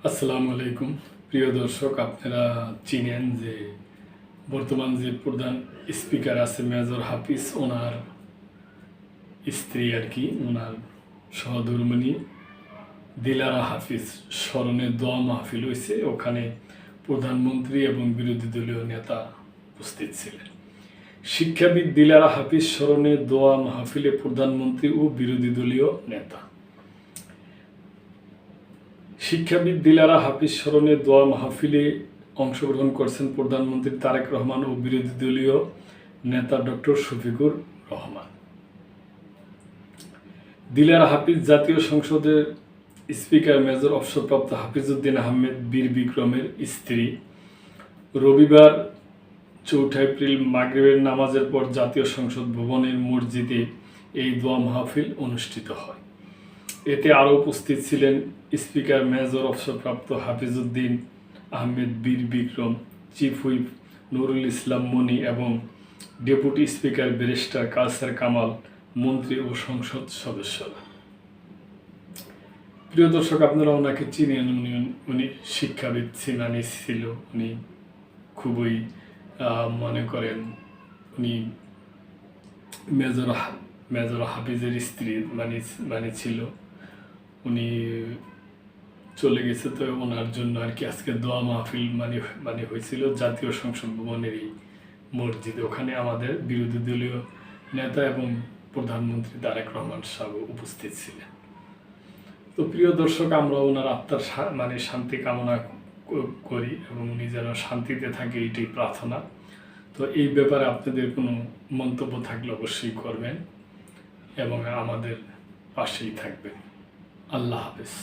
আসসালামু আলাইকুম প্রিয় দর্শক, আপনারা চিনেন যে বর্তমান যে প্রধান স্পিকার আছে মেজর হাফিজ, ওনার স্ত্রী আর কি, ওনার সহধর্মিণী দিলারা হাফিজ স্মরণে দোয়া মাহফিল হয়েছে। ওখানে প্রধানমন্ত্রী এবং বিরোধী দলীয় নেতা উপস্থিত ছিলেন। শিক্ষাবিদ দিলারা হাফিজ স্মরণে দোয়া মাহফিলে প্রধানমন্ত্রী ও বিরোধী দলীয় নেতা। শিক্ষাবিদ দিলারা হাফিজ স্মরণে দোয়া মাহফিলে অংশগ্রহণ করছেন প্রধানমন্ত্রী তারেক রহমান ও বিরোধী দলীয় নেতা ডক্টর শফিকুর রহমান। দিলারা হাফিজ জাতীয় সংসদের স্পিকার মেজর অবসরপ্রাপ্ত হাফিজউদ্দিন আহমেদ বীর বিক্রমের স্ত্রী। রবিবার 4 এপ্রিল মাগরিবের নামাজের পর জাতীয় সংসদ ভবনের মসজিদে এই দোয়া মাহফিল অনুষ্ঠিত হয়। এতে আরও উপস্থিত ছিলেন স্পিকার মেজর অবসরপ্রাপ্ত হাফিজউদ্দিন আহমেদ বীর বিক্রম, চিফ হুইপ নুরুল ইসলাম মনি এবং deputy speaker barrister Kaiser Kamal, মন্ত্রী ও সংসদ সদস্যরা। প্রিয় দর্শক, আপনারা ওনাকে চিনেন। উনি শিক্ষাবিদ ছিল। উনি খুবই মনে করেন উনি মেজর হাফিজের স্ত্রী মানে ছিল। উনি চলে গেছে, তো ওনার জন্য আর কি আজকে দোয়া মাহফিল মানে হয়েছিল জাতীয় সংসদ ভবনের এই মসজিদে। ওখানে আমাদের বিরোধী দলীয় নেতা এবং প্রধানমন্ত্রী তারেক রহমান সাহেব উপস্থিত ছিলেন। তো প্রিয় দর্শক, আমরা ওনার আত্মার শান্তি কামনা করি এবং উনি যেন শান্তিতে থাকে, এইটাই প্রার্থনা। তো এই ব্যাপারে আপনাদের কোনো মন্তব্য থাকলে অবশ্যই করবেন এবং আমাদের পাশেই থাকবেন। আল্লাহ হাফেজ।